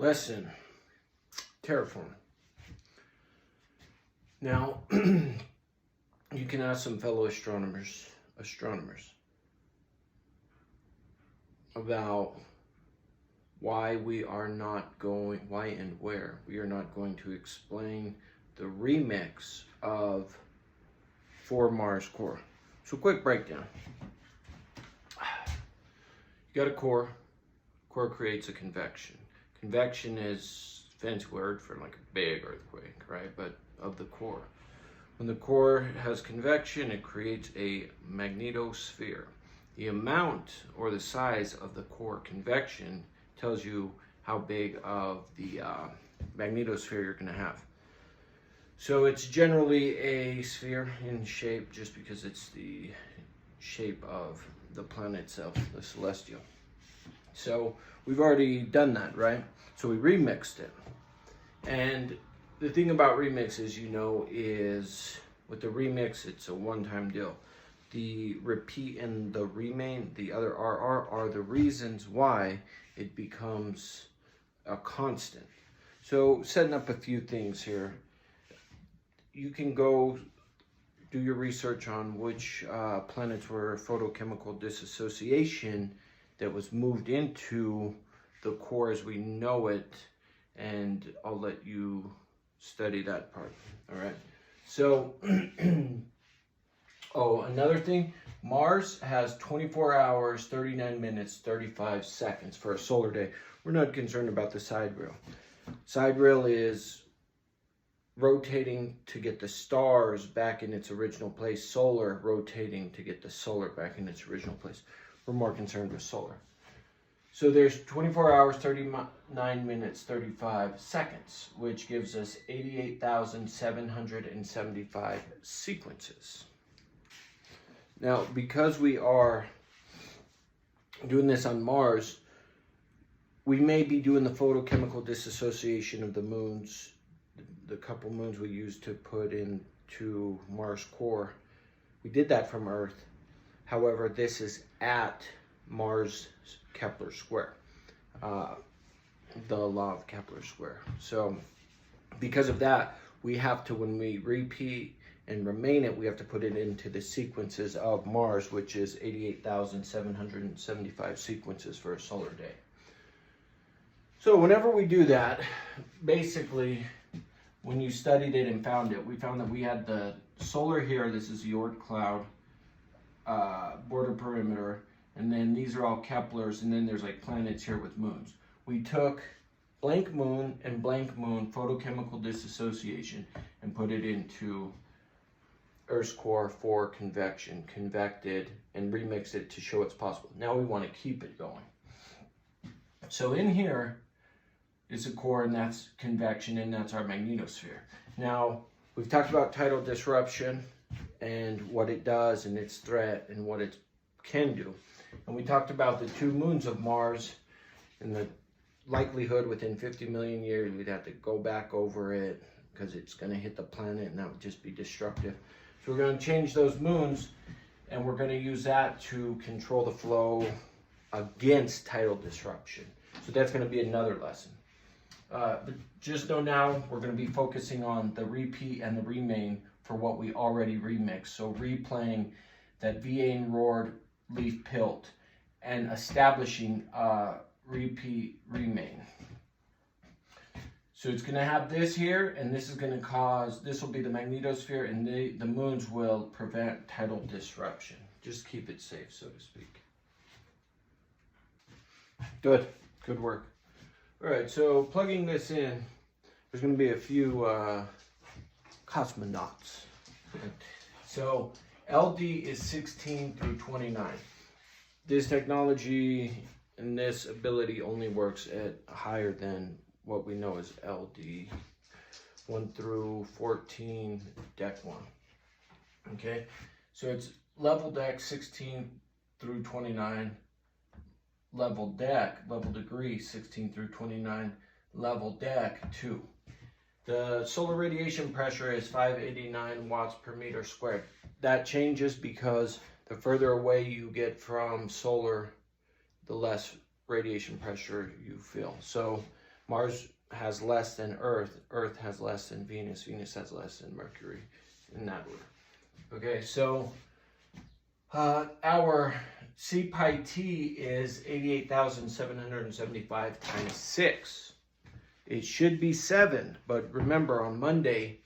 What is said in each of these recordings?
Lesson, terraform. Now, you can ask some fellow astronomers about why and where we are not going to explain the remix of for Mars core. So quick breakdown. You got a core. Core creates a convection. Convection is a fancy word for like a big earthquake, right? But of the core. When the core has convection, it creates a magnetosphere. The amount or the size of the core convection tells you how big of the magnetosphere you're going to have. So it's generally a sphere in shape just because it's the shape of the planet itself, the celestial. So we've already done that, right? So we remixed it. And the thing about remix is with the remix, it's a one-time deal. The repeat and the remain, the other RR, are the reasons why it becomes a constant. So setting up a few things here. You can go do your research on which planets were photochemical dissociation that was moved into the core as we know it, and I'll let you study that part. All right. So, another thing, Mars has 24 hours, 39 minutes, 35 seconds for a solar day. We're not concerned about the sidereal. Sidereal is rotating to get the stars back in its original place. Solar rotating to get the solar back in its original place. We're more concerned with solar. So there's 24 hours, 39 minutes, 35 seconds, which gives us 88,775 sequences. Now, because we are doing this on Mars, we may be doing the photochemical dissociation of the moons, the couple moons we used to put into Mars core. We did that from Earth. However, this is at Mars Kepler square, the law of Kepler square. So because of that, we have to, when we repeat and remain it, we have to put it into the sequences of Mars, which is 88,775 sequences for a solar day. So whenever we do that, basically, when you studied it and found it, we found that we had the solar here. This is the Oort cloud, border perimeter. And then these are all Keplers, and then there's like planets here with moons. We took blank moon and blank moon photochemical dissociation and put it into Earth's core for convection, convected, and remixed it to show it's possible. Now we want to keep it going. So in here is a core, and that's convection, and that's our magnetosphere. Now, we've talked about tidal disruption and what it does and its threat and what it can do. And we talked about the two moons of Mars and the likelihood within 50 million years we'd have to go back over it because it's going to hit the planet and that would just be destructive. So we're going to change those moons and we're going to use that to control the flow against tidal disruption. So that's going to be another lesson. But just know now we're going to be focusing on the repeat and the remain for what we already remixed. So replaying that Vienne roared leaf pilt and establishing repeat remain. So it's going to have this here, and this is going to cause, this will be the magnetosphere, and the moons will prevent tidal disruption. Just keep it safe, so to speak. Good work. All right, so plugging this in, there's going to be a few cosmonauts. So LD is 16 through 29. This technology and this ability only works at higher than what we know as LD, 1 through 14, deck 1. Okay, so it's level deck 16 through 29, level degree 16 through 29, level deck 2. The solar radiation pressure is 589 watts per meter squared. That changes because the further away you get from solar, the less radiation pressure you feel. So Mars has less than Earth, Earth has less than Venus, Venus has less than Mercury, in that order. Okay, so our C pi t is 88,775 times 6. It should be 7, but remember on Monday,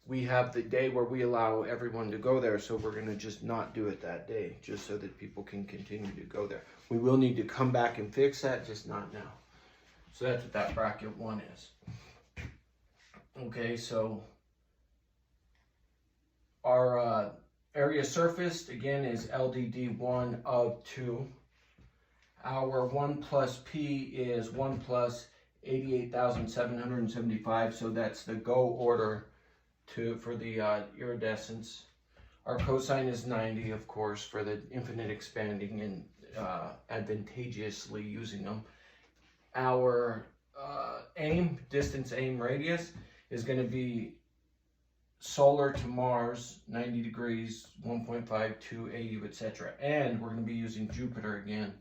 we have the day where we allow everyone to go there, so we're going to just not do it that day, just so that people can continue to go there. We will need to come back and fix that, just not now. So that's what that bracket 1 is. Okay, so our area surfaced, again, is LDD1 of 2. Our 1 plus P is 1 plus 88,775, so that's the go order for the iridescence. Our cosine is 90, of course, for the infinite expanding and advantageously using them. Our aim, distance, aim, radius is going to be solar to Mars, 90 degrees, 1.5, 2, 80, etc. And we're going to be using Jupiter again.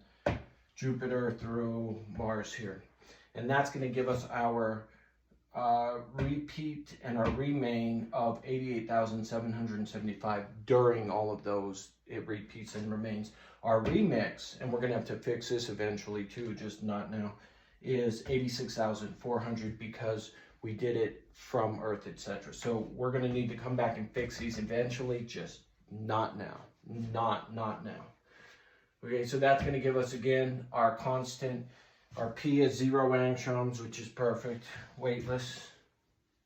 Jupiter through Mars here. And that's going to give us our repeat and our remain of 88,775 during all of those. It repeats and remains. Our remix, and we're going to have to fix this eventually too, just not now, is 86,400 because we did it from Earth, etc. So we're going to need to come back and fix these eventually, just not now. Not now. Okay, so that's going to give us again our constant. Our P is 0 angstroms, which is perfect, weightless,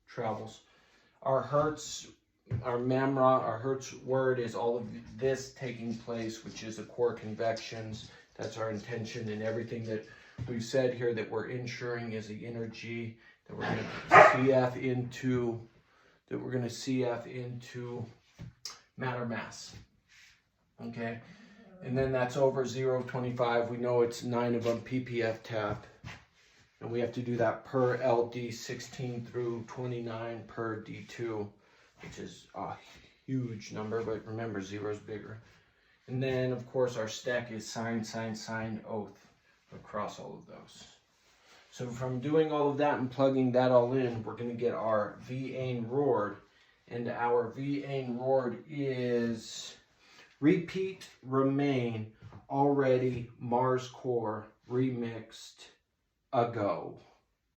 travels. Our Hertz, our MEMRA, our Hertz word is all of this taking place, which is the core convections. That's our intention, and everything that we've said here that we're ensuring is the energy that we're going to CF into matter mass. Okay. And then that's over 0.25. We know it's 9 of them ppf tap. And we have to do that per LD 16 through 29 per D2, which is a huge number, but remember 0 is bigger. And then, of course, our STEC is sine, sine, sine, oath across all of those. So from doing all of that and plugging that all in, we're going to get our V ain roared. And our V ain roared is repeat, remain, already, Mars core, remixed, ago.